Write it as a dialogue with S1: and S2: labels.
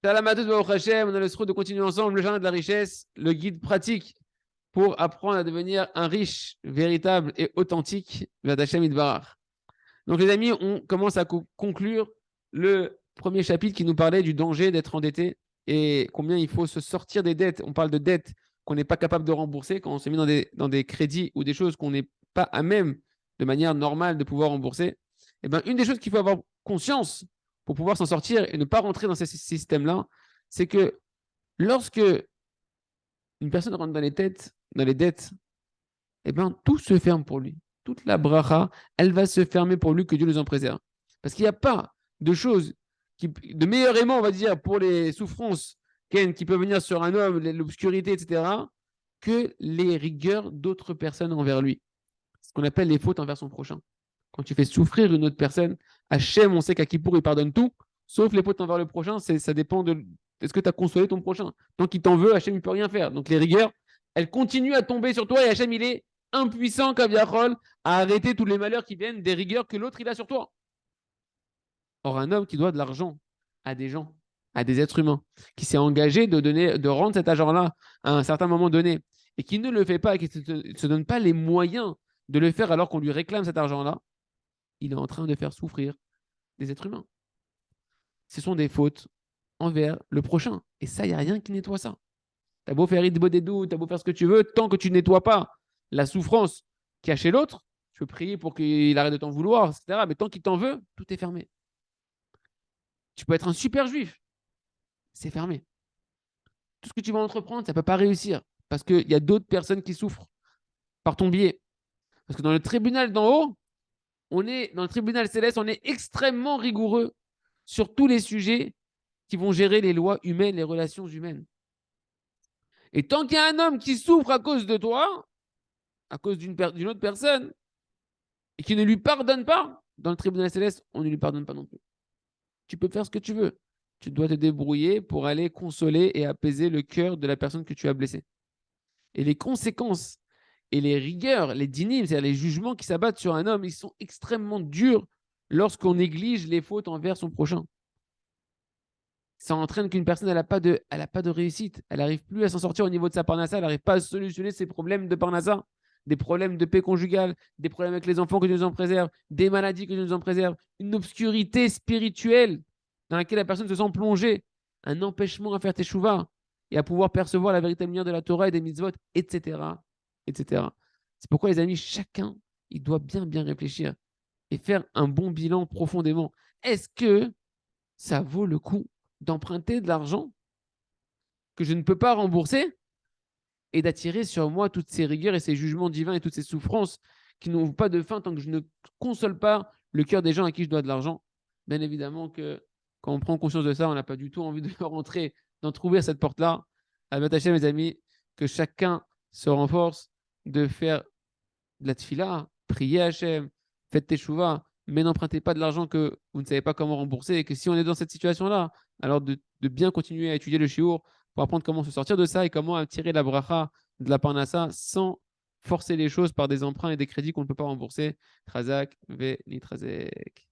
S1: Shalom à tous, Baruch Hashem. On a le sroud de continuer ensemble le jardin de la richesse, le guide pratique pour apprendre à devenir un riche, véritable et authentique, V'ad Hashem Yitbarach. Donc les amis, on commence à conclure le premier chapitre qui nous parlait du danger d'être endetté et combien il faut se sortir des dettes. On parle de dettes qu'on n'est pas capable de rembourser quand on se met dans des crédits ou des choses qu'on n'est pas à même de manière normale de pouvoir rembourser. Et bien, une des choses qu'il faut avoir conscience pour pouvoir s'en sortir et ne pas rentrer dans ces systèmes-là, c'est que lorsque une personne rentre dans les dettes, eh bien, tout se ferme pour lui. Toute la bracha, elle va se fermer pour lui, que Dieu nous en préserve. Parce qu'il n'y a pas de choses, de meilleur aimant, on va dire, pour les souffrances qui peuvent venir sur un homme, l'obscurité, etc., que les rigueurs d'autres personnes envers lui. Ce qu'on appelle les fautes envers son prochain. Quand tu fais souffrir une autre personne, Hachem, on sait qu'à Kippour, il pardonne tout, sauf les fautes envers le prochain, ça dépend de est-ce que tu as consolé ton prochain. Tant qu'il t'en veut, Hachem, il ne peut rien faire. Donc les rigueurs, elles continuent à tomber sur toi et Hachem, il est impuissant, Kaviachol, à arrêter tous les malheurs qui viennent des rigueurs que l'autre, il a sur toi. Or, un homme qui doit de l'argent à des gens, à des êtres humains, qui s'est engagé de rendre cet argent-là à un certain moment donné, et qui ne le fait pas, et qui ne se donne pas les moyens de le faire alors qu'on lui réclame cet argent-là, il est en train de faire souffrir des êtres humains. Ce sont des fautes envers le prochain. Et ça, il n'y a rien qui nettoie ça. Tu as beau faire idbodedou, tu as beau faire ce que tu veux, tant que tu ne nettoies pas la souffrance qu'il y a chez l'autre, tu peux prier pour qu'il arrête de t'en vouloir, etc. Mais tant qu'il t'en veut, tout est fermé. Tu peux être un super juif, c'est fermé. Tout ce que tu vas entreprendre, ça ne peut pas réussir parce qu'il y a d'autres personnes qui souffrent par ton biais. Parce que dans le tribunal d'en haut, dans le tribunal céleste, on est extrêmement rigoureux sur tous les sujets qui vont gérer les lois humaines, les relations humaines. Et tant qu'il y a un homme qui souffre à cause de toi, à cause d'une autre personne, et qui ne lui pardonne pas, dans le tribunal céleste, on ne lui pardonne pas non plus. Tu peux faire ce que tu veux. Tu dois te débrouiller pour aller consoler et apaiser le cœur de la personne que tu as blessée. Et les conséquences et les rigueurs, les dynimes, c'est-à-dire les jugements qui s'abattent sur un homme, ils sont extrêmement durs lorsqu'on néglige les fautes envers son prochain. Ça entraîne qu'une personne, elle n'a pas de réussite. Elle n'arrive plus à s'en sortir au niveau de sa parnassa. Elle n'arrive pas à solutionner ses problèmes de parnassa, des problèmes de paix conjugale, des problèmes avec les enfants que Dieu nous en préserve, des maladies que Dieu nous en préserve, une obscurité spirituelle dans laquelle la personne se sent plongée, un empêchement à faire teshuva et à pouvoir percevoir la véritable lumière de la Torah et des mitzvot, etc., etc. C'est pourquoi, les amis, chacun, il doit bien réfléchir et faire un bon bilan profondément. Est-ce que ça vaut le coup d'emprunter de l'argent que je ne peux pas rembourser et d'attirer sur moi toutes ces rigueurs et ces jugements divins et toutes ces souffrances qui n'ont pas de fin tant que je ne console pas le cœur des gens à qui je dois de l'argent. Bien évidemment que quand on prend conscience de ça, on n'a pas du tout envie de rentrer, d'en trouver à cette porte-là. À m'attacher, mes amis, que chacun se renforce de faire de la tfila, prier Hachem, faites teshuva, mais n'empruntez pas de l'argent que vous ne savez pas comment rembourser et que si on est dans cette situation-là, alors de bien continuer à étudier le shiur pour apprendre comment se sortir de ça et comment attirer la bracha de la parnassa sans forcer les choses par des emprunts et des crédits qu'on ne peut pas rembourser. Trazak ve nitrazek.